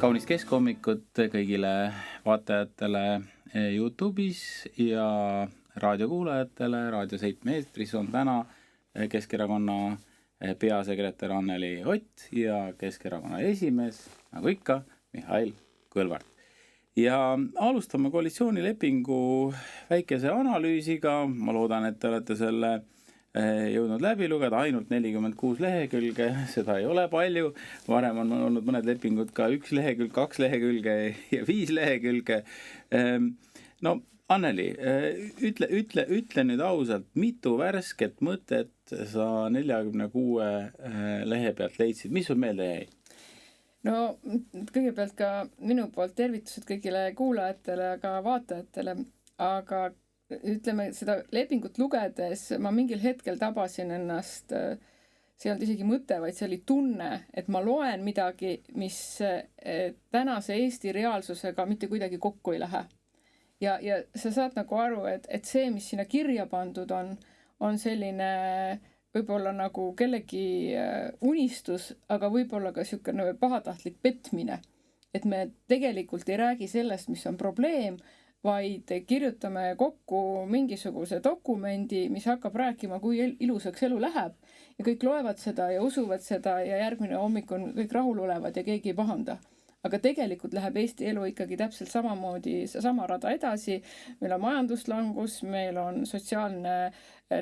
Kaunist keskhommikut kõigile vaatajatele YouTube'is ja raadiokuulajatele. Raadio 7 eetris on täna Keskerakonna peasekretär Anneli Ott ja Keskerakonna esimees, nagu ikka, Mihhail Kõlvart. Ja alustame koalitsioonilepingu väikese analüüsiga. Ma loodan, et te olete selle jõudnud läbi lugeda, ainult 46 lehekülge, seda ei ole palju. Varem on olnud mõned lepingud ka 1 lehekülg, 2 lehekülge ja 5 lehekülge. No, Anneli, ütle nüüd ausalt, mitu värsket mõtet sa 46 lehe pealt leidsid? Mis sul meelde jäi? No, kõigepealt ka minu poolt tervitused kõigile kuulajatele, aga vaatajatele, aga ütleme, seda lepingut lugedes ma mingil hetkel tabasin ennast, see ei olnud isegi mõte, vaid see oli tunne, et ma loen midagi, mis tänase Eesti reaalsusega mitte kuidagi kokku ei lähe. Ja sa saad nagu aru, et see, mis sinna kirja pandud on selline võib-olla nagu kellegi unistus, aga võib-olla ka niisugune pahatahtlik petmine. Et me tegelikult ei räägi sellest, mis on probleem, vaid kirjutame kokku mingisuguse dokumendi, mis hakkab rääkima, kui ilusaks elu läheb. Ja kõik loevad seda ja usuvad seda ja järgmine hommik on kõik rahul olevad ja keegi ei pahanda. Aga tegelikult läheb Eesti elu ikkagi täpselt samamoodi, sama rada edasi. Meil on majanduslangus, meil on sotsiaalne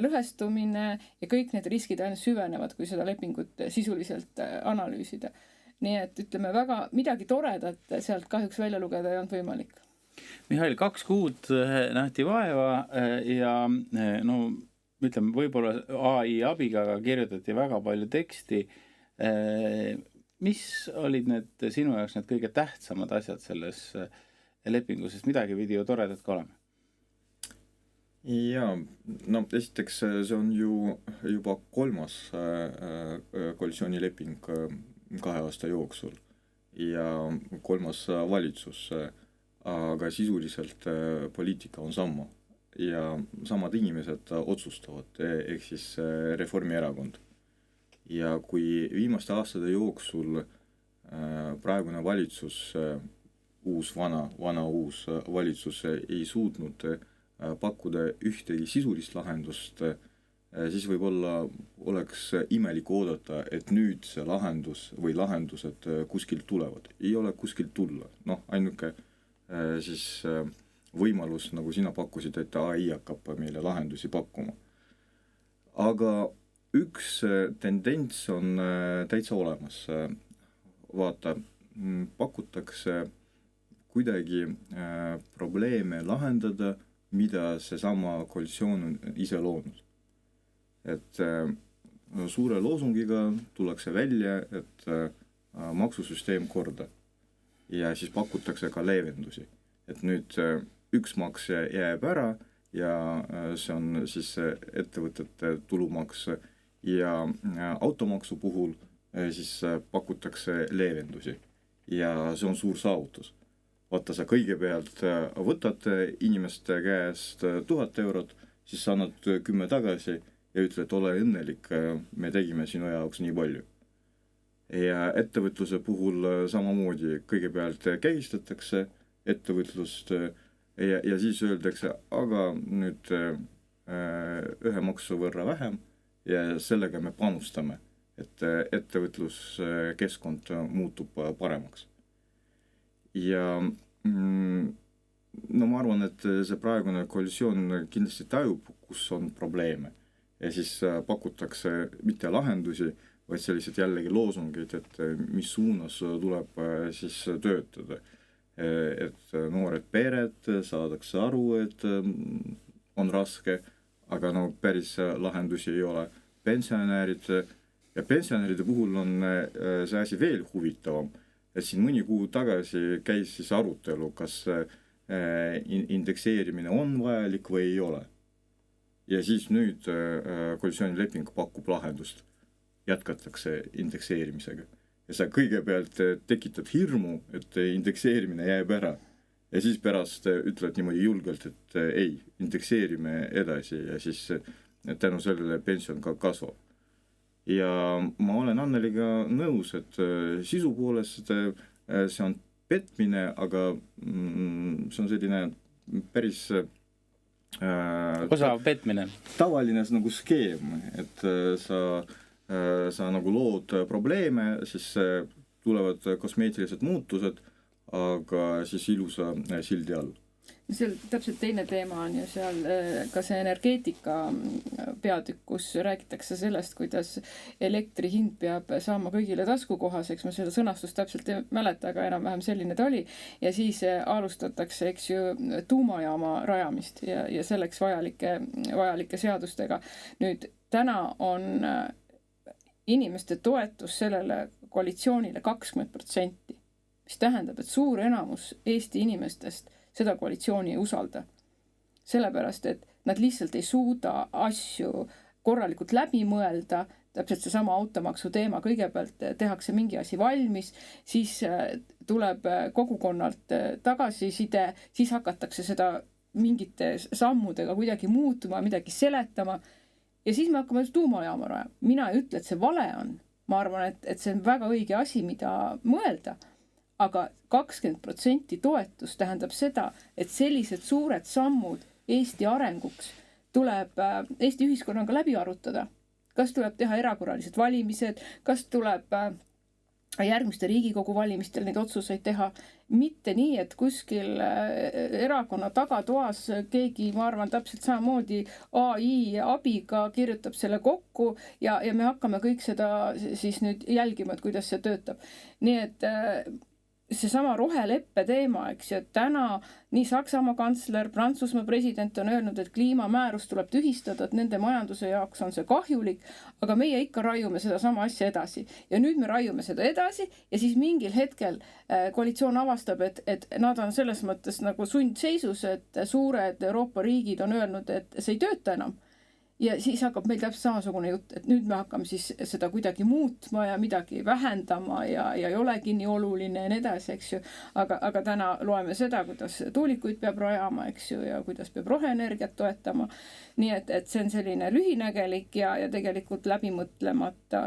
lõhestumine ja kõik need riskid ainult süvenevad, kui seda lepingut sisuliselt analüüsida. Nii et ütleme väga midagi toredat sealt kahjuks välja lugeda ei olnud võimalik. Mihhail, 2 kuud nähti vaeva ja no, ütleme, võib-olla AI abiga kirjutati väga palju teksti. Mis olid need sinu jaoks need kõige tähtsamad asjad selles lepingus, sest midagi pidi ju toredat ka olema? Ja, no esiteks see on ju juba 3. koalitsioonileping 2 aasta jooksul ja 3. valitsus, aga sisuliselt poliitika on sama ja samad inimesed otsustavad, ehk siis Reformierakond. Ja kui viimaste aastate jooksul praegune valitsus, uus valitsus ei suutnud pakkuda ühtegi sisulist lahendust, siis võib-olla oleks imelik oodata, et nüüd see lahendus või lahendused kuskilt tulevad. Ei ole kuskilt tulla. No, ainuke siis võimalus, nagu sina pakkusid, et AI hakkab meile lahendusi pakkuma. Aga üks tendents on täitsa olemas. Vaata, pakutakse kuidagi probleeme lahendada, mida see sama koalitsioon on ise loonud. Et suure loosungiga tullakse välja, et maksusüsteem korda ja siis pakutakse ka leevendusi. Et nüüd üks maks jääb ära ja see on siis ettevõtete tulumaks ja automaksu puhul siis pakutakse leevendusi ja see on suur saavutus. Vaata, sa kõigepealt võtad inimeste käest 1000 eurot, siis sa annad 10 tagasi ja ütled, et ole õnnelik, me tegime sinu jaoks nii palju. Ja ettevõtluse puhul samamoodi kõigepealt käistatakse ettevõtlust ja siis öeldakse, aga nüüd 1 maksu võrra vähem ja sellega me panustame, et ettevõtluskeskkond muutub paremaks. Ja no ma arvan, et see praegune koalitsioon kindlasti tajub, kus on probleeme. Ja siis pakutakse mitte lahendusi, vaid sellised jällegi loosungid, et mis suunas tuleb siis töötada. Et noored pered saadakse aru, et on raske, aga no päris lahendusi ei ole. Pensionäride puhul on see asi veel huvitavam. Et siin mõni kuu tagasi käis siis arutelu, kas indekseerimine on vajalik või ei ole. Ja siis nüüd koalitsioonileping pakub lahendust. Jätkatakse indekseerimisega. Ja sa kõigepealt tekitad hirmu, et indekseerimine jääb ära. Ja siis pärast ütled niimoodi julgelt, et ei, indekseerime edasi ja siis tänu sellele pension ka kasvab. Ja ma olen Anneliga nõus, et sisu poolest see on petmine, aga see on selline päris osav petmine. Tavaline nagu skeem, et sa nagu lood probleeme, siis tulevad kosmeetilised muutused, aga siis ilusa sildi all. Seal täpselt teine teema on ju seal ka see energeetika peatükk, kus räägitakse sellest, kuidas elektri hind peab saama kõigile taskukohaseks. Ma seda sõnastust täpselt ei mäleta, aga enam-vähem selline ta oli. Ja siis alustatakse, eks ju, tuumajaama rajamist ja selleks vajalike seadustega. Nüüd täna on inimeste toetus sellele koalitsioonile 20%, mis tähendab, et suur enamus Eesti inimestest seda koalitsiooni ei usalda. Sellepärast, et nad lihtsalt ei suuda asju korralikult läbi mõelda, täpselt seesama automaksu teema, kõigepealt tehakse mingi asi valmis, siis tuleb kogukonnalt tagasiside, siis hakatakse seda mingite sammudega kuidagi muutuma, midagi seletama ja siis me hakkame tuumajaama rajama. Mina ei ütle, et see vale on. Ma arvan, et see on väga õige asi, mida mõelda. Aga 20% toetus tähendab seda, et sellised suured sammud Eesti arenguks tuleb Eesti ühiskonnaga läbi arutada. Kas tuleb teha erakorralised valimised, kas tuleb järgmiste Riigikogu valimistel neid otsuseid teha, mitte nii, et kuskil erakonna tagatoas keegi, ma arvan, täpselt samamoodi AI abiga kirjutab selle kokku ja me hakkame kõik seda siis nüüd jälgima, et kuidas see töötab. Nii et seesama roheleppe teema, eks ju, et täna nii Saksamaa kantsler, Prantsusmaa president on öelnud, et kliimamäärus tuleb tühistada, et nende majanduse jaoks on see kahjulik, aga meie ikka raiume seda sama asja edasi. Ja nüüd me raiume seda edasi ja siis mingil hetkel koalitsioon avastab, et nad on selles mõttes nagu sundseisus, et suured Euroopa riigid on öelnud, et see ei tööta enam. Ja siis hakkab meil täpselt samasugune jutt, et nüüd me hakkame siis seda kuidagi muutma ja midagi vähendama ja ei olegi nii oluline ja nii edasi, eks ju. Aga täna loeme seda, kuidas tuulikuid peab rajama, eks ju, ja kuidas peab roheenergiat toetama. Nii et see on selline lühinägelik ja tegelikult läbimõtlemata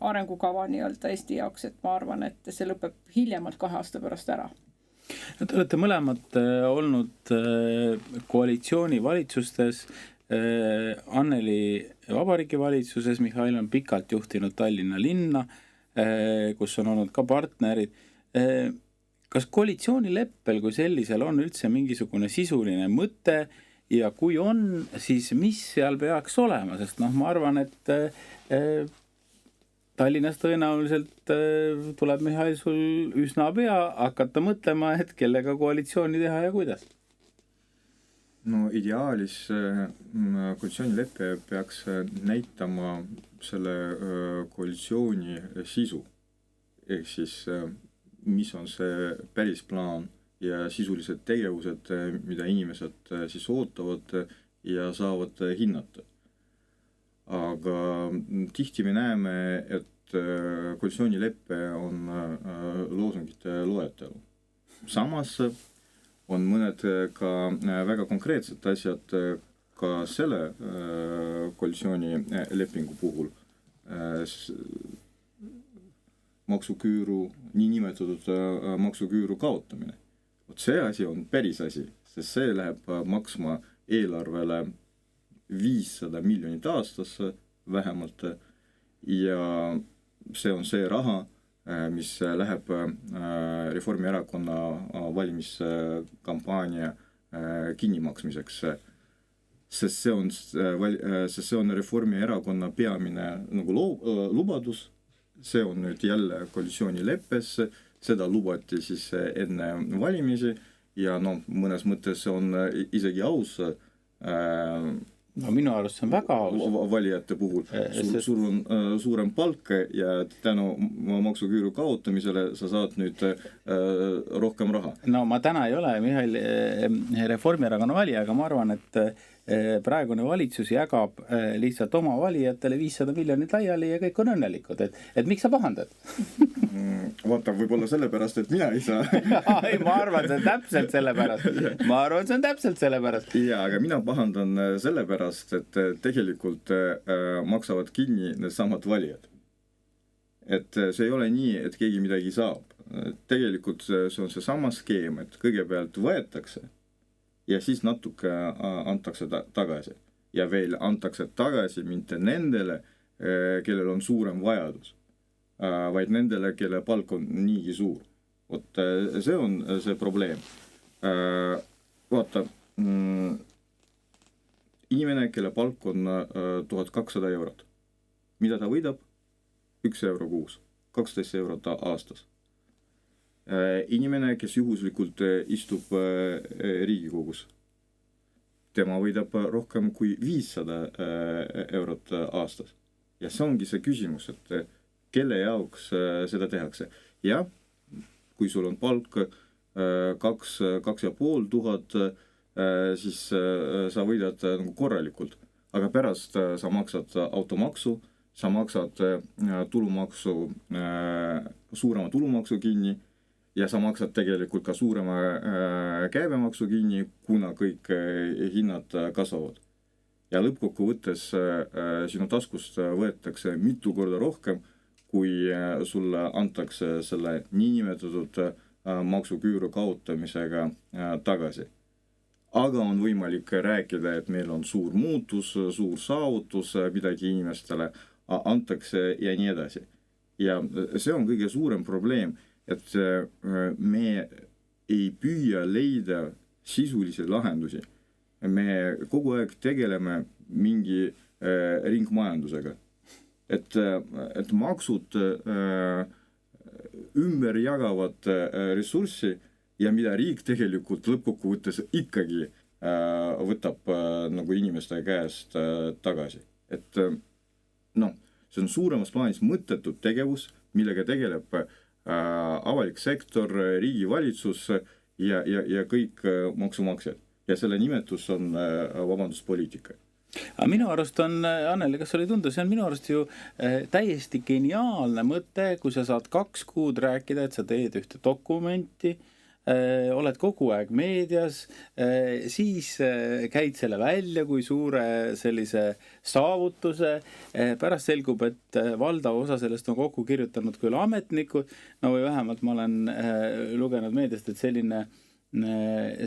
arengukava nii-öelda Eesti jaoks, et ma arvan, et see lõpeb hiljemalt 2 aasta pärast ära. Te olete mõlemad olnud koalitsiooni valitsustes, Anneli Vabariigi valitsuses, Mihhail on pikalt juhtinud Tallinna linna, kus on olnud ka partnerid. Kas koalitsioonileppel kui sellisel on üldse mingisugune sisuline mõte ja kui on, siis mis seal peaks olema? Sest ma arvan, et Tallinnas tõenäoliselt tuleb Mihhail sul üsna pea hakata mõtlema, et kellega koalitsiooni teha ja kuidas. No ideaalis koalitsioonileppe peaks näitama selle koalitsiooni sisu. Ehk siis, mis on see päris plaan ja sisulised tegevused, mida inimesed siis ootavad ja saavad hinnata. Aga tihti me näeme, et koalitsioonileppe on loosungite loetelu. Samas on mõned ka väga konkreetsed asjad ka selle koalitsiooni lepingu puhul. Maksuküüru, nii nimetatud maksuküüru kaotamine. See asi on päris asi, sest see läheb maksma eelarvele 500 miljonit aastas vähemalt ja see on see raha, mis läheb Reformierakonna valimiskampaania kinnimaksmiseks. Sest see on Reformierakonna peamine nagu lubadus. See on nüüd jälle koalitsioonileppes, seda lubati siis enne valimisi ja mõnes mõttes on isegi aus. No minu arust see on väga aus. Valijate puhul. Sul on suurem palk ja tänu maksuküüru kaotamisele sa saad nüüd rohkem raha. No ma täna ei ole Mihhail Reformierakonna valija, aga ma arvan, et praegune valitsus jagab lihtsalt oma valijatele 500 miljonit laiali ja kõik on õnnelikud. Et miks sa pahandad? Vaata, võib-olla sellepärast, et mina ei saa. Ei, ma arvan, see on täpselt sellepärast. Ja, aga mina pahandan sellepärast, et tegelikult maksavad kinni need samad valijad. Et see ei ole nii, et keegi midagi saab. tegelikult see on see sama skeem, et kõigepealt võetakse ja siis natuke antakse tagasi. Ja veel antakse tagasi mitte nendele, kellel on suurem vajadus, vaid nendele, kelle palk on niigi suur. Vot see on see probleem. Vaata, inimene, kelle palk on 1200 eurot. Mida ta võidab? 1 euro kuus, 12 eurot aastas. Inimene, kes juhuslikult istub Riigikogus, tema võidab rohkem kui 500 eurot aastas. Ja see ongi see küsimus, et kelle jaoks seda tehakse. Ja kui sul on palk 2500, siis sa võidad nagu korralikult. Aga pärast sa maksad automaksu, sa maksad tulumaksu, suurema tulumaksu kinni ja sa maksad tegelikult ka suurema käibemaksu kinni, kuna kõik hinnad kasvavad. Ja lõppkokkuvõttes sinu taskust võetakse mitu korda rohkem, kui sulle antakse selle niinimetatud maksuküüru kaotamisega tagasi. Aga on võimalik rääkida, et meil on suur muutus, suur saavutus, midagi inimestele antakse ja nii edasi. Ja see on kõige suurem probleem, et me ei püüa leida sisulisi lahendusi. Me kogu aeg tegeleme mingi ringmajandusega. Et maksud ümber jagavad ressurssi ja mida riik tegelikult lõppkokkuvõttes ikkagi võtab nagu inimeste käest tagasi. Et see on suuremas plaanis mõttetud tegevus, millega tegeleb avalik sektor, riigi valitsus ja kõik maksumaksjad. Ja selle nimetus on vabanduspoliitika. Aga minu arust on, Anneli, kas oli tunda, see on minu arust ju täiesti geniaalne mõte, kui sa saad 2 kuud rääkida, et sa teed ühte dokumenti, oled kogu aeg meedias, siis käid selle välja kui suure sellise saavutuse, pärast selgub, et valdav osa sellest on kokku kirjutanud küll ametnikud, no või vähemalt ma olen lugenud meediast, et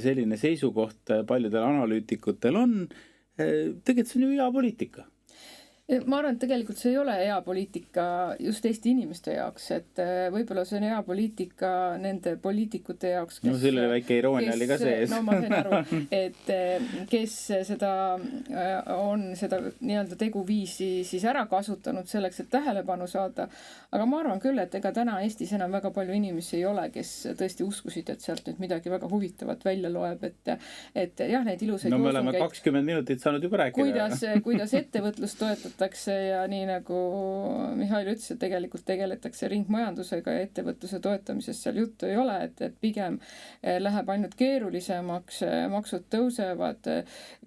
selline seisukoht paljudel analüütikutel on. Tegelikult see on ju hea poliitika. Ma arvan, et tegelikult see ei ole hea poliitika just Eesti inimeste jaoks, et võib-olla see on hea poliitika nende poliitikute jaoks, no selle väike iroonia oli ka sees. No ma sain aru, et kes seda on seda nii-öelda teguviisi siis ära kasutanud selleks, et tähelepanu saada. Aga ma arvan küll, et ega täna Eestis enam väga palju inimesi ei ole, kes tõesti uskusid, et sealt nüüd midagi väga huvitavat välja loeb, et jah, neid ilusaid no me oleme 20 minutit saanud juba rääkida. Kuidas ettevõtlust toetada ja nii nagu Mihhail ütles, et tegelikult tegeletakse ringmajandusega ja ettevõtluse toetamisest seal juttu ei ole, et pigem läheb ainult keerulisemaks, maksud tõusevad,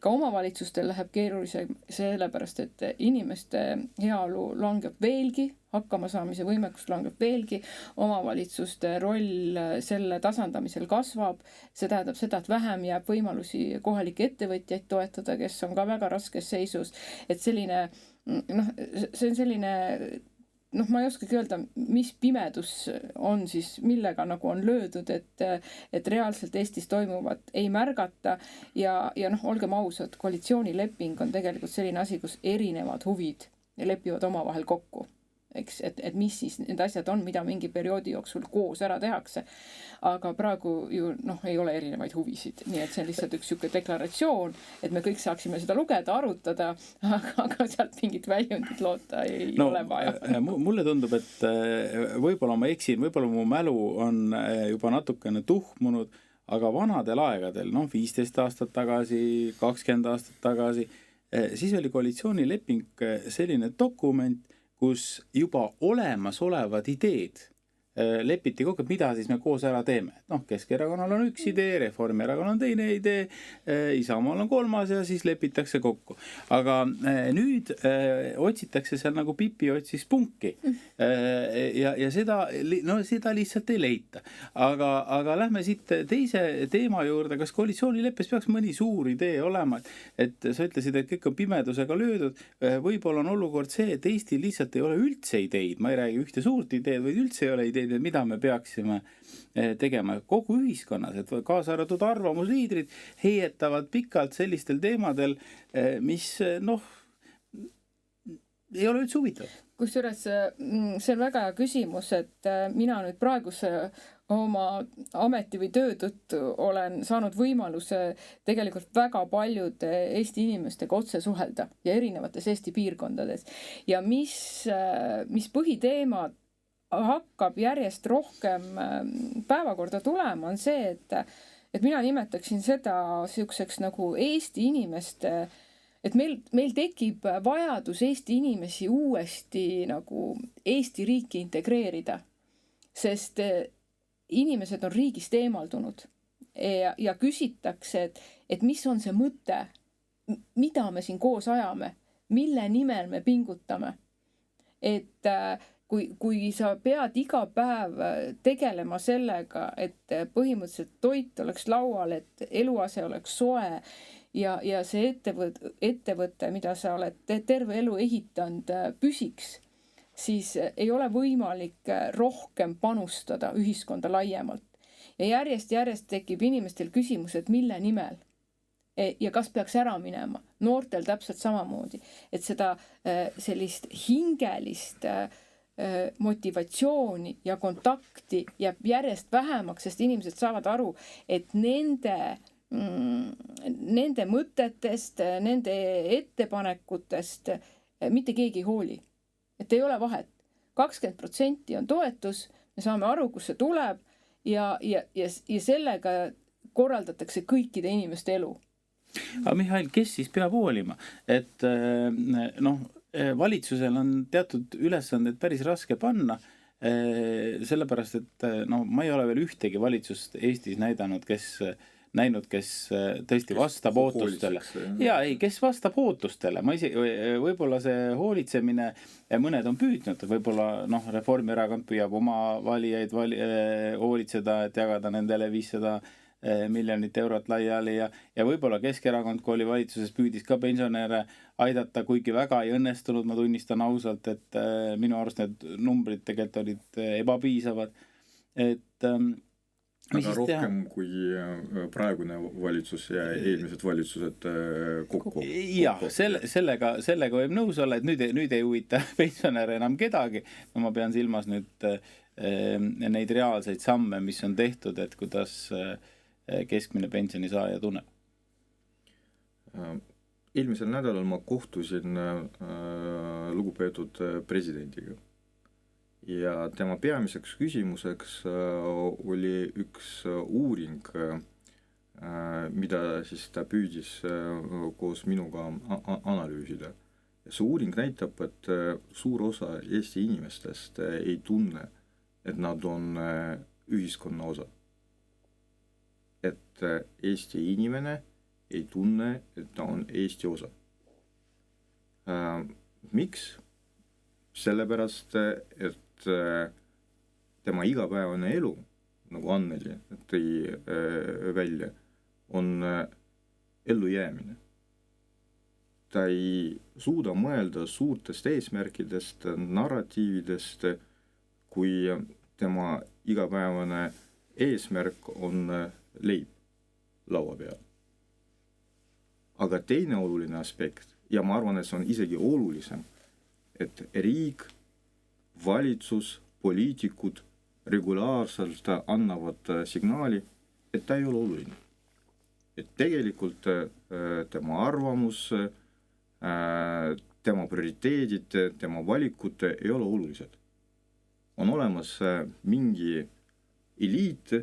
ka omavalitsustel läheb keerulisem, sellepärast, et inimeste heaolu langeb veelgi, hakkamasaamise võimekus langeb veelgi, omavalitsuste roll selle tasandamisel kasvab, see tähendab seda, et vähem jääb võimalusi kohalikke ettevõtjaid toetada, kes on ka väga raskes seisus, et selline see on selline, ma ei oskagi öelda, mis pimedus on siis, millega nagu on löödud, et reaalselt Eestis toimuvat ei märgata ja olgem ausad, koalitsioonileping on tegelikult selline asi, kus erinevad huvid lepivad omavahel kokku. Eks, et mis siis need asjad on, mida mingi perioodi jooksul koos ära tehakse. Aga praegu ju ei ole erinevaid huvisid, nii et see on lihtsalt üks siuke deklaratsioon, et me kõik saaksime seda lugeda, arutada, aga sealt mingit väljundit loota ei ole vaja. Mulle tundub, et võib-olla ma eksin, võib-olla mu mälu on juba natukene tuhmunud, aga vanadel aegadel, 15 aastat tagasi, 20 aastat tagasi, siis oli koalitsioonileping selline dokument, kus juba olemasolevad ideed lepiti kokku, mida siis me koos ära teeme. Keskerakonnal on üks idee, Reformierakonnal on teine idee, Isamaal on 3. ja siis lepitakse kokku. Aga nüüd otsitakse seal nagu Pipi otsis punki. Ja seda lihtsalt ei leita. Aga lähme siit teise teema juurde, kas koalitsioonileppes peaks mõni suur idee olema, et sa ütlesid, et kõik on pimedusega löödud. Võib-olla on olukord see, et Eesti lihtsalt ei ole üldse ideid, ma ei räägi ühte suurt ideed, vaid üldse ei ole ideed. mõtteid, mida me peaksime tegema kogu ühiskonnas, et kaasa arvatud arvamusliidrid heietavad pikalt sellistel teemadel, mis ei ole üldse huvitav. Kusjuures see on väga hea küsimus, et mina nüüd praeguse oma ameti või töö tõttu olen saanud võimaluse tegelikult väga paljude Eesti inimestega otse suhelda ja erinevates Eesti piirkondades. Ja mis põhiteemad hakkab järjest rohkem päevakorda tulema, on see, et mina nimetaksin seda selliseks nagu Eesti inimeste, et meil tekib vajadus Eesti inimesi uuesti nagu Eesti riiki integreerida, sest inimesed on riigist eemaldunud ja küsitakse, et mis on see mõte, mida me siin koos ajame, mille nimel me pingutame. Et kui sa pead iga päev tegelema sellega, et põhimõtteliselt toit oleks laual, et eluase oleks soe ja see ettevõte, mida sa oled terve elu ehitanud, püsiks, siis ei ole võimalik rohkem panustada ühiskonda laiemalt. Ja järjest tekib inimestel küsimus, et mille nimel ja kas peaks ära minema. Noortel täpselt samamoodi, et seda sellist hingelist motivatsiooni ja kontakti jääb järjest vähemaks, sest inimesed saavad aru, et nende mõtetest, nende ettepanekutest mitte keegi ei hooli. Et ei ole vahet. 20% on toetus, me saame aru, kus see tuleb ja sellega korraldatakse kõikide inimeste elu. Aga Mihhail, kes siis peab hoolima? Et valitsusel on teatud ülesanded päris raske panna, sellepärast, et ma ei ole veel ühtegi valitsust Eestis näinud, kes tõesti vastab ootustele. Kes vastab ootustele. Võib-olla see hoolitsemine, mõned on püüdnud, võib-olla Reformierakond püüab oma valijaid hoolitseda, et jagada nendele 500 miljonit eurot laiali ja võib-olla Keskerakond, kui oli valitsuses, püüdis ka pensionäre aidata, kuigi väga ei õnnestunud, ma tunnistan ausalt, et minu arust need numbrid tegelikult olid ebapiisavad. Aga rohkem kui praegune valitsus ja eelmised valitsused kokku. Jah, sellega võib nõus olla, et nüüd ei huvita pensionäre enam kedagi. Ma pean silmas nüüd neid reaalseid samme, mis on tehtud, et kuidas keskmine pensionisaaja tunneb. Eelmisel nädalal ma kohtusin lugupeetud presidendiga. Ja tema peamiseks küsimuseks oli üks uuring, mida siis ta püüdis koos minuga analüüsida. Ja see uuring näitab, et suur osa Eesti inimestest ei tunne, et nad on ühiskonna osa. Et Eesti inimene ei tunne, et ta on Eesti osa. Miks? Sellepärast, et tema igapäevane elu, nagu Anneli tõi välja, on ellujäämine. Ta ei suuda mõelda suurtest eesmärkidest, narratiividest, kui tema igapäevane eesmärk on leib laua peal. Aga teine oluline aspekt, ja ma arvan, et see on isegi olulisem, et riik, valitsus, poliitikud regulaarselt annavad signaali, et ta ei ole oluline. Et tegelikult tema arvamus, tema prioriteedid, tema valikud ei ole olulised. On olemas mingi eliit,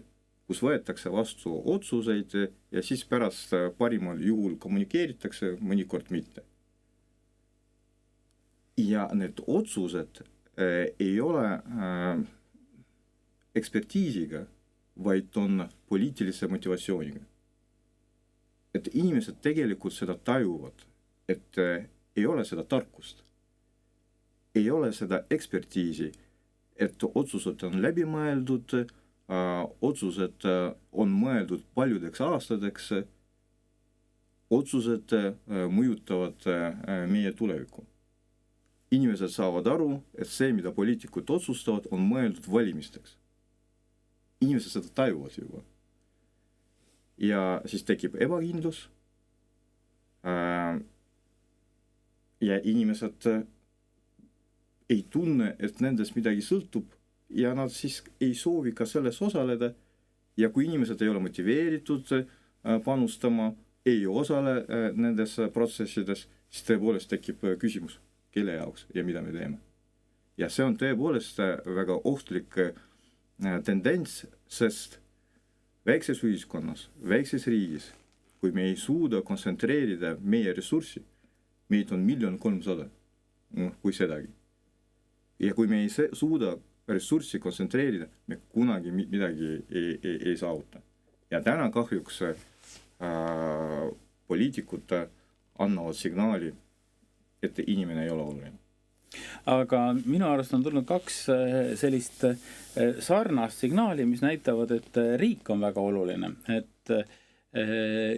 kus võetakse vastu otsuseid ja siis pärast parimal juhul kommunikeeritakse, mõnikord mitte. Ja need otsused ei ole ekspertiisiga, vaid on poliitilise motivatsiooniga. Et inimesed tegelikult seda tajuvad, et ei ole seda tarkust, ei ole seda ekspertiisi, et otsused on läbi mõeldud, otsused on mõeldud paljudeks aastateks, otsused mõjutavad meie tulevikku. inimesed saavad aru, et see, mida poliitikud otsustavad, on mõeldud valimisteks. Inimesed seda tajuvad juba. Ja siis tekib ebakindlus. Ja inimesed ei tunne, et nendest midagi sõltub ja nad siis ei soovi ka selles osaleda. Ja kui inimesed ei ole motiveeritud panustama, ei osale nendes protsessides, siis tõepoolest tekib küsimus, kelle jaoks ja mida me teeme. Ja see on tõepoolest väga ohtlik tendents, sest väikses ühiskonnas, väikses riigis, kui me ei suuda kontsentreerida meie ressurssi, meid on 1 300 000, kui sedagi. Ja kui me ei suuda ressurssi kontsentreerida, me kunagi midagi ei saavuta. Ja täna kahjuks poliitikud annavad signaali, et inimene ei ole oluline. Aga minu arust on tulnud 2 sellist sarnast signaali, mis näitavad, et riik on väga oluline. Et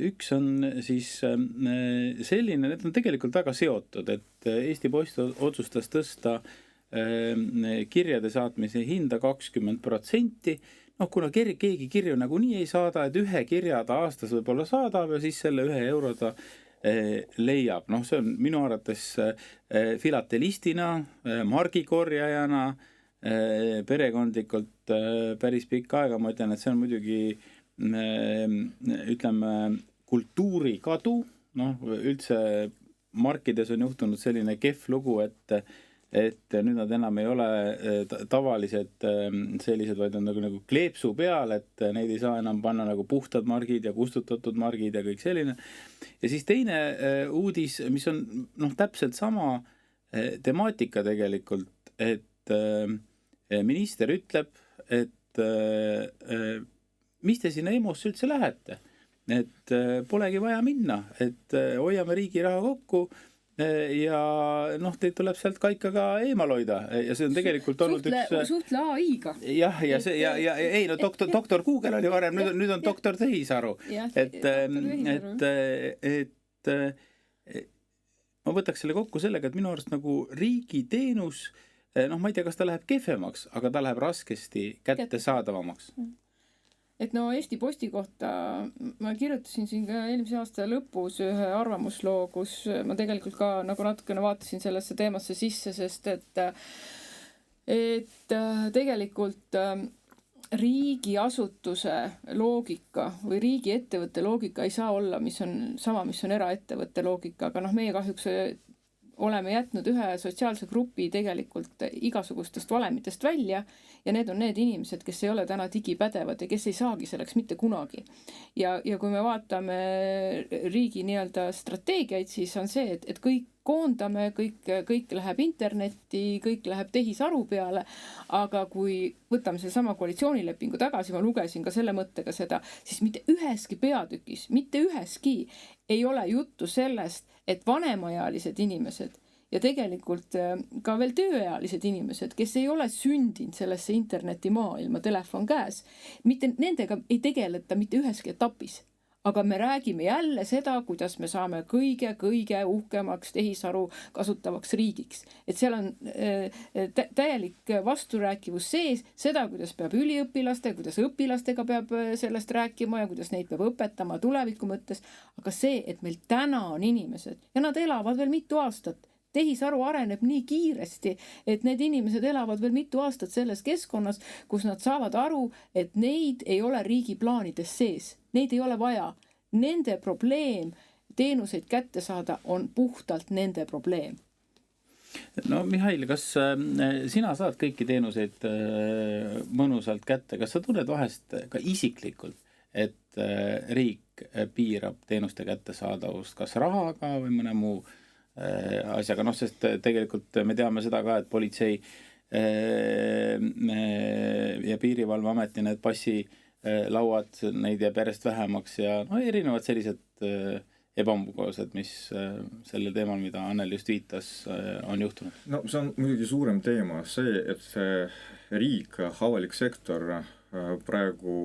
üks on siis selline, need on tegelikult väga seotud, et Eesti Post otsustas tõsta kirjade saatmise hinda 20%. Kuna keegi kirju nagunii ei saada, et 1 kirja ta aastas võib-olla saadab ja siis selle 1 euro ta leiab. See on minu arvates filatelistina, margikorjajana, perekondlikult päris pikk aega. Ma ütlen, et see on muidugi, ütleme, kultuurikadu. Üldse markides on juhtunud selline kehv lugu, et nüüd nad enam ei ole tavalised sellised, vaid on nagu kleepsu peal, et neid ei saa enam panna nagu puhtad margid ja kustutatud margid ja kõik selline. Ja siis teine uudis, mis on täpselt sama temaatika tegelikult, et minister ütleb, et mis te sinna EMO-sse üldse lähete, et polegi vaja minna, et hoiame riigi raha kokku, ja teid tuleb sealt ka ikka eemal hoida ja see on tegelikult olnud suhtle AI-ga. Jah, ja see ei doktor Google oli varem, nüüd on doktor Tehisaru. Et ma võtaks selle kokku sellega, et minu arust nagu riigi teenus, ma ei tea, kas ta läheb kehvemaks, aga ta läheb raskesti kättesaadavamaks. Et Eesti Posti kohta ma kirjutasin siin ka eelmise aasta lõpus ühe arvamusloo, kus ma tegelikult ka nagu natukene vaatasin sellesse teemasse sisse, sest et tegelikult riigiasutuse loogika või riigiettevõtte loogika ei saa olla, mis on sama, mis on eraettevõtte loogika, aga meie kahjuks oleme jätnud ühe sotsiaalse grupi tegelikult igasugustest valemitest välja ja need on need inimesed, kes ei ole täna digipädevad ja kes ei saagi selleks mitte kunagi. Ja kui me vaatame riigi nii-öelda strateegiaid, siis on see, et kõik koondame, kõik läheb internetti, kõik läheb tehisaru peale, aga kui võtame selle sama koalitsioonilepingu tagasi, ma lugesin ka selle mõttega seda, siis mitte üheski peatükis, mitte üheski ei ole juttu sellest, et vanemaealised inimesed ja tegelikult ka veel tööealised inimesed, kes ei ole sündinud sellesse internetimaailma telefon käes, mitte nendega ei tegeleta mitte üheski etapis. Aga me räägime jälle seda, kuidas me saame kõige uhkemaks tehisaru kasutavaks riigiks. Et seal on täielik vasturääkivus sees, seda, kuidas peab üliõpilaste, kuidas õpilastega peab sellest rääkima ja kuidas neid peab õpetama tuleviku mõttes. Aga see, et meil täna on inimesed ja nad elavad veel mitu aastat. Tehisaru areneb nii kiiresti, et need inimesed elavad veel mitu aastat selles keskkonnas, kus nad saavad aru, et neid ei ole riigi plaanides sees. Neid ei ole vaja. Nende probleem teenuseid kätte saada on puhtalt nende probleem. Mihhail, kas sina saad kõiki teenuseid mõnusalt kätte? Kas sa tunned vahest ka isiklikult, et riik piirab teenuste kättesaadavust kas rahaga või mõne muu asjaga, sest tegelikult me teame seda ka, et politsei ja piirivalveameti need passilauad, neid jääb järjest vähemaks ja erinevad sellised ebamugavused, mis selle teemal, mida Annel just viitas, on juhtunud. See on muidugi suurem teema, see, et riik, avalik sektor praegu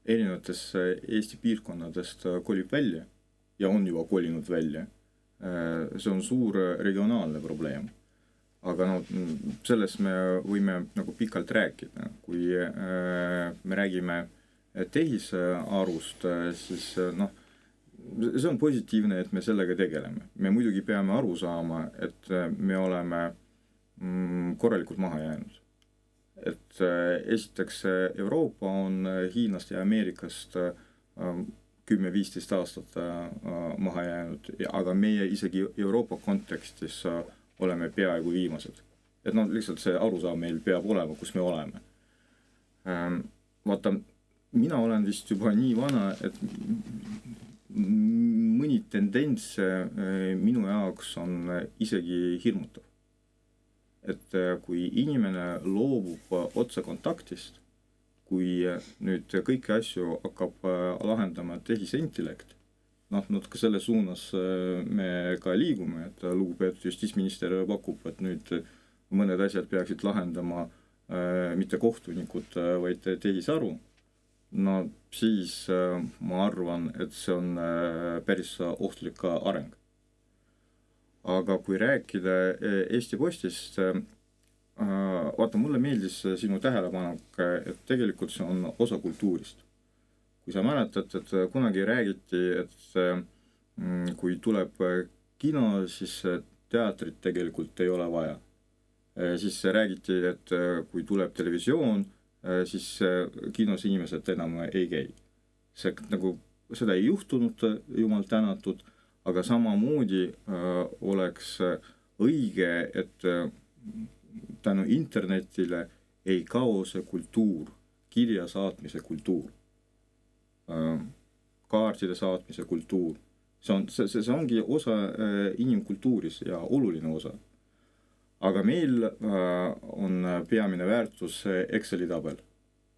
erinevates Eesti piirkonnadest kolib välja ja on juba kolinud välja. See on suur regionaalne probleem. aga no sellest me võime nagu pikalt rääkida. Kui me räägime tehisarust, siis noh, see on positiivne, et me sellega tegeleme. Me muidugi peame aru saama, et me oleme korralikult maha jäänud. Et esiteks Euroopa on Hiinast ja Ameerikast 10-15 aastat maha jäänud, aga meie isegi Euroopa kontekstis oleme peaaegu viimased. Et no lihtsalt see arusaam meil peab olema, kus me oleme. Vaata, mina olen vist juba nii vana, et mõni tendents minu jaoks on isegi hirmutav. Et kui inimene loobub otsekontaktist, kui nüüd kõiki asju hakkab lahendama tehisintellekt, noh, ka selle suunas me ka liigume, et lugupeetud justiitsminister pakub, et nüüd mõned asjad peaksid lahendama mitte kohtunikud, vaid tehisaru, no siis ma arvan, et see on päris ohtlik areng. Aga kui rääkida Eesti Postist, vaata, mulle meeldis sinu tähelepanek, et tegelikult see on osa kultuurist. Kui sa mäletad, et kunagi räägiti, et kui tuleb kino, siis teatrit tegelikult ei ole vaja. Siis räägiti, et kui tuleb televisioon, siis kinos inimesed enam ei käi. See, nagu, seda ei juhtunud, jumal tänatud, aga samamoodi oleks õige, et tänu internetile ei kao see kultuur, kirja saatmise kultuur, kaartide saatmise kultuur. See ongi osa inimkultuuris ja oluline osa. Aga meil on peamine väärtus Exceli tabel.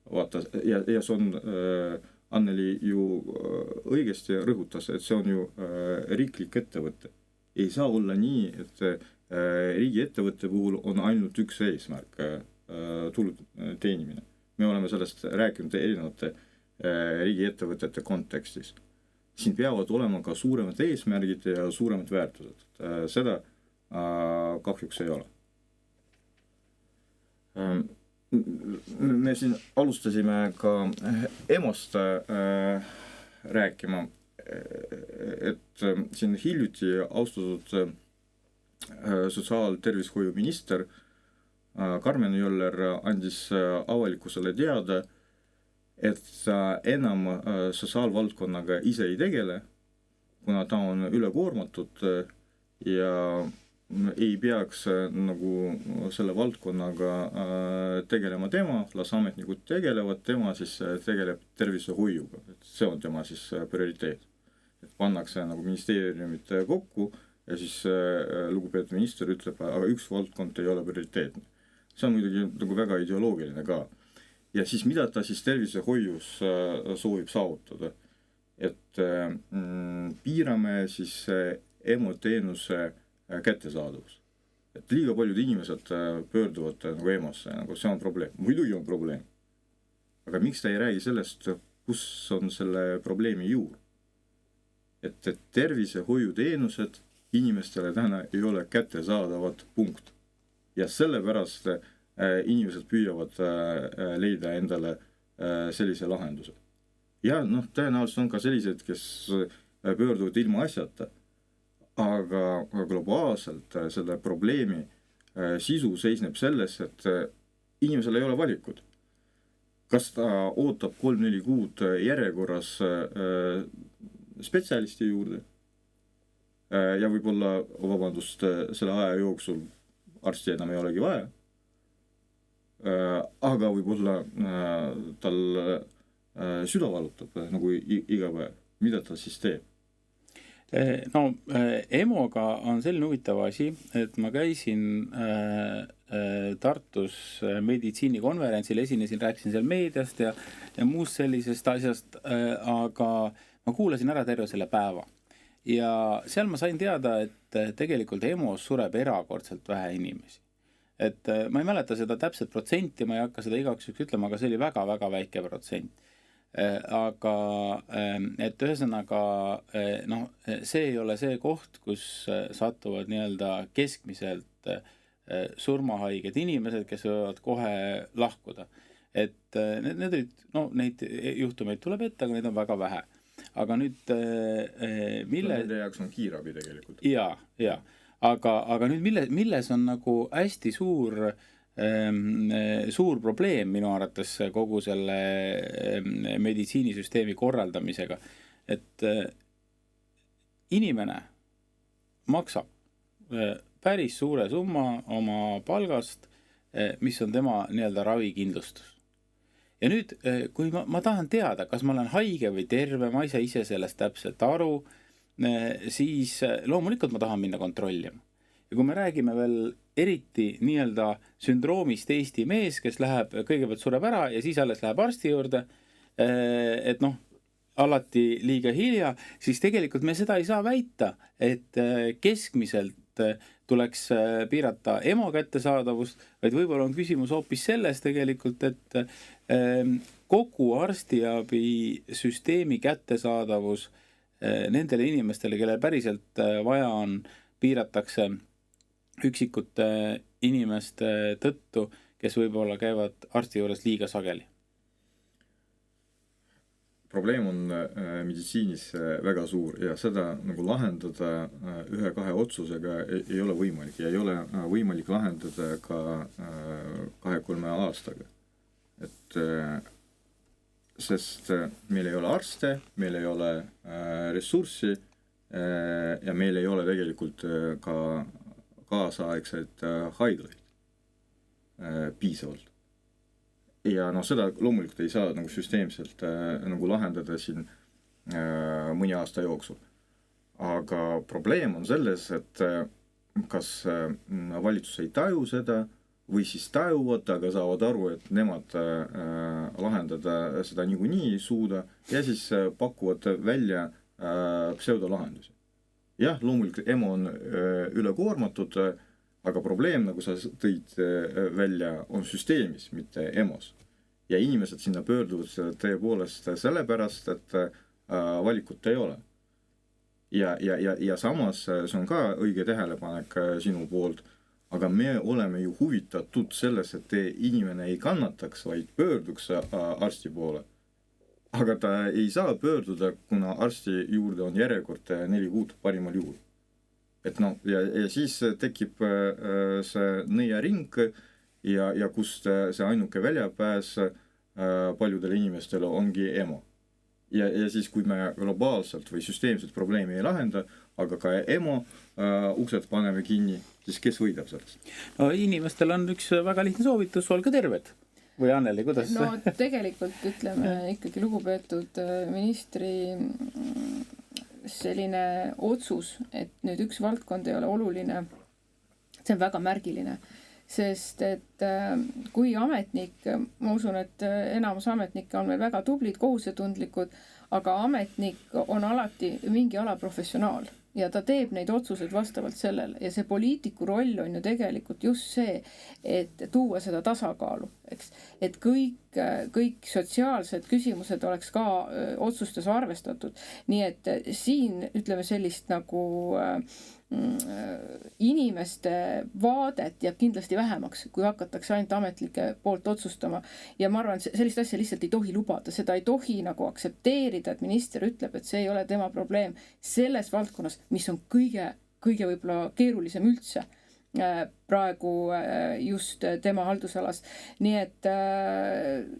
Vaata, ja see on, Anneli ju õigesti rõhutas, et see on ju riiklik ettevõte. Ei saa olla nii, et riigi ettevõtte puhul on ainult üks eesmärk, tulu teenimine. Me oleme sellest rääkinud erinevate riigi ettevõtete kontekstis. Siin peavad olema ka suuremad eesmärgid ja suuremad väärtused. Seda kahjuks ei ole. Me siin alustasime ka EMO-st rääkima, et siin hiljuti austatud sotsiaaltervishoiuminister Karmen Joller andis avalikkusele teada, et enam sotsiaalvaldkonnaga ise ei tegele, kuna ta on ülekoormatud ja ei peaks nagu selle valdkonnaga tegelema tema, las ametnikud tegelevad, tema siis tegeleb tervisehoiuga. See on tema siis prioriteet. Et pannakse nagu ministeeriumid kokku ja siis lugupeetud minister ütleb, aga üks valdkond ei ole prioriteetne. See on muidugi nagu väga ideoloogiline ka. Ja siis mida ta siis tervisehoius soovib saavutada? Et piirame siis EMO-teenuse kättesaadavus. Et liiga paljud inimesed pöörduvad nagu EMO-sse, nagu see on probleem. Muidugi on probleem. Aga miks ta ei räägi sellest, kus on selle probleemi juur? Et tervisehoiuteenused inimestele täna ei ole kättesaadavad punkt. Ja sellepärast inimesed püüavad leida endale sellise lahenduse. Ja noh, tõenäoliselt on ka sellised, kes pöörduvad ilma asjata, aga globaalselt selle probleemi sisu seisneb selles, et inimesel ei ole valikud. Kas ta ootab 3-4 kuud järjekorras spetsialisti juurde ja võib-olla, vabandust, selle aja jooksul arsti enam ei olegi vaja, aga võib-olla tal süda valutab nagu iga päev. Mida ta siis teeb? No, EMO-ga on selline huvitav asi, et ma käisin Tartus meditsiinikonverentsil, esinesin, rääkisin seal meediast ja muust sellisest asjast, aga ma kuulasin ära terve selle päeva. Ja seal ma sain teada, et tegelikult EMO-s sureb erakordselt vähe inimesi. Et ma ei mäleta seda täpset protsenti, ma ei hakka seda igaks ütlema, aga see oli väga-väga väike protsent. Aga et ühesõnaga no, see ei ole see koht, kus satuvad nii-öelda keskmiselt surmahaiged inimesed, kes võivad kohe lahkuda. Et need olid, no neid juhtumeid tuleb ette, aga neid on väga vähe. Aga nüüd Nende jaoks on kiirabi tegelikult. Ja. Aga nüüd milles on nagu hästi suur probleem minu arvates kogu selle meditsiinisüsteemi korraldamisega, et inimene maksab päris suure summa oma palgast, mis on tema nii-öelda ravikindlustus. Ja nüüd, kui ma tahan teada, kas ma olen haige või terve, ma ei saa ise sellest täpselt aru, siis loomulikult ma tahan minna kontrollima. Ja kui me räägime veel eriti nii-öelda sündroomist Eesti mees, kes läheb, kõigepealt sureb ära ja siis alles läheb arsti juurde, et noh, alati liiga hilja, siis tegelikult me seda ei saa väita, et keskmiselt tuleks piirata EMO kättesaadavust, vaid võib-olla on küsimus hoopis selles tegelikult, et kogu arstiabi süsteemi kättesaadavus nendele inimestele, kelle päriselt vaja on, piiratakse üksikute inimeste tõttu, kes võib-olla käivad arsti juures liiga sageli. Probleem on meditsiinis väga suur ja seda nagu lahendada 1-2 otsusega ei ole võimalik ja ei ole võimalik lahendada ka 2-3 aastaga. Et sest meil ei ole arste, meil ei ole ressurssi ja meil ei ole tegelikult ka kaasaegseid haiglaid piisavalt. Ja seda loomulikult ei saa nagu süsteemselt nagu lahendada siin mõni aasta jooksul. Aga probleem on selles, et kas valitsus ei taju seda või siis tajuvad, aga saavad aru, et nemad lahendada seda niikuinii ei suuda ja siis pakuvad välja pseudolahendusi. Jah, loomulikult EMO on ülekoormatud, aga probleem, nagu sa tõid välja, on süsteemis, mitte EMOs. Ja inimesed sinna pöörduvad tõepoolest sellepärast, et valikut ei ole. Ja samas see on ka õige tähelepanek sinu poolt, aga me oleme ju huvitatud selles, et inimene ei kannataks, vaid pöörduks arsti poole. Aga ta ei saa pöörduda, kuna arsti juurde on järjekord 4 kuud parimal juhul. Et ja siis tekib see nõiaring ja kust see ainuke väljapääs paljudele inimestele ongi EMO. Ja siis, kui me globaalselt või süsteemselt probleemi ei lahenda, aga ka EMO uksed paneme kinni, siis kes võidab sellest? No inimestel on üks väga lihtne soovitus, olge terved. Või Anneli, kuidas? No tegelikult ütleme ikkagi lugupeetud ministri selline otsus, et nüüd üks valdkond ei ole oluline, see on väga märgiline. Sest et kui ametnik, ma usun, et enamus ametnikke on meil väga tublid, kohusetundlikud, aga ametnik on alati mingi ala professionaal ja ta teeb neid otsuseid vastavalt sellele ja see poliitiku roll on ju tegelikult just see, et tuua seda tasakaalu, eks? Et kõik sotsiaalsed küsimused oleks ka otsustes arvestatud. Nii et siin ütleme sellist nagu inimeste vaadet jääb kindlasti vähemaks, kui hakatakse ainult ametlike poolt otsustama. Ja ma arvan, sellist asja lihtsalt ei tohi lubada, seda ei tohi nagu aktsepteerida, et minister ütleb, et see ei ole tema probleem selles valdkonnas, mis on kõige võib-olla keerulisem üldse praegu just tema haldusalas. Nii et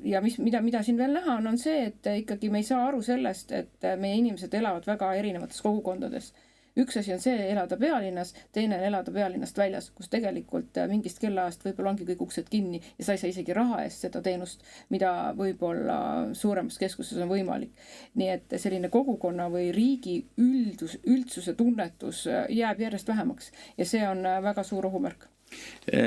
ja mida siin veel näha on see, et ikkagi me ei saa aru sellest, et meie inimesed elavad väga erinevates kogukondades. Üks asi on see elada pealinnas, teine on elada pealinnast väljas, kus tegelikult mingist kellaajast võib-olla ongi kõik uksed kinni ja sa ei saa isegi raha eest seda teenust, mida võib-olla suuremas keskuses on võimalik. Nii et selline kogukonna või riigi üldsuse tunnetus jääb järjest vähemaks ja see on väga suur ohumärk.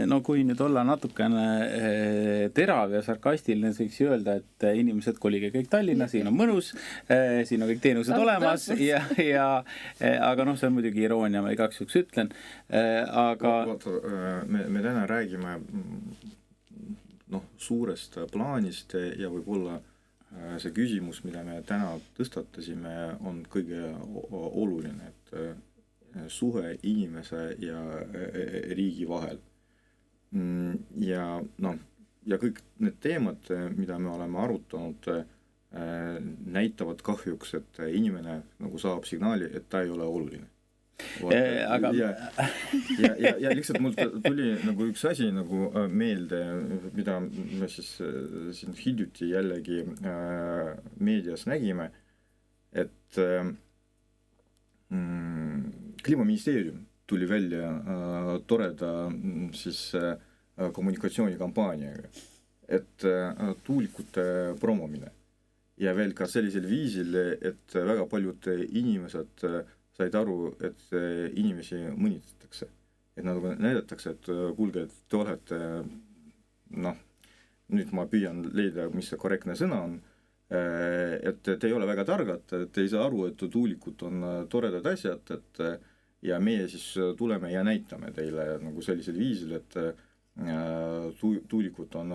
No kui nüüd olla natukene terav ja sarkastiline, võiks öelda, et inimesed kolige kõik Tallinna, siin on mõnus, siin on kõik teenused olemas aga see on muidugi iroonia, ma igaks juhuks ütlen, aga me täna räägime suurest plaanist ja võib-olla see küsimus, mida me täna tõstatasime, on kõige oluline, et suhe inimese ja riigi vahel. ja noh, ja kõik need teemad, mida me oleme arutanud, näitavad kahjuks, et inimene nagu saab signaali, et ta ei ole oluline. Aga ja lihtsalt mul tuli nagu üks asi nagu meelde, mida me siis siin hiljuti jällegi meedias nägime, et Kliimaministeerium tuli välja toreda siis kommunikatsioonikampaaniaga, et tuulikute promomine ja veel ka sellisel viisil, et väga paljud inimesed said aru, et inimesi mõnitatakse. Et nagu näidatakse, et kuulge, et te olete, noh, nüüd ma püüan leida, mis see korrektne sõna on, et te ei ole väga targad, et ei saa aru, et tuulikud on toredad asjad, et ja meie siis tuleme ja näitame teile nagu sellisel viisil, et tuulikud on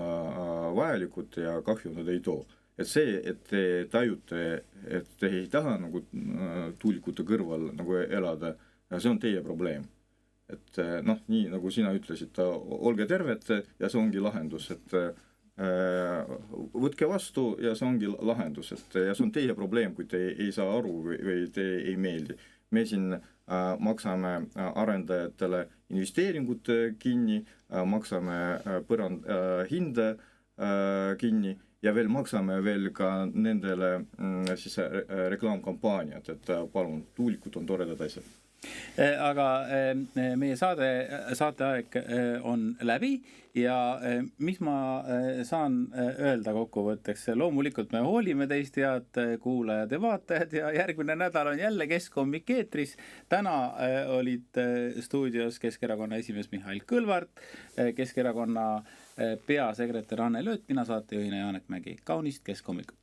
vajalikud ja kahju nad ei too. Et see, et te tajute, et te ei taha nagu tuulikute kõrval nagu elada, see on teie probleem. Et noh, nii nagu sina ütlesid, olge terved ja see ongi lahendus, et võtke vastu ja see ongi lahendus, et ja see on teie probleem, kui te ei saa aru või te ei meeldi. Me siin maksame arendajatele investeeringud kinni, maksame põrand hinda kinni ja veel maksame veel ka nendele siis reklaamkampaaniad, et palun, tuulikud on toredad asjad. Aga meie saateaeg on läbi ja mis ma saan öelda kokkuvõtteks, loomulikult me hoolime teist, head kuulajad ja vaatajad, ja järgmine nädal on jälle Keskhommik eetris. Täna olid stuudios Keskerakonna esimees Mihhail Kõlvart, Keskerakonna peasekretär Anne Lööt, mina saatejuhina Janek Mägi. Kaunist Keskhommikut!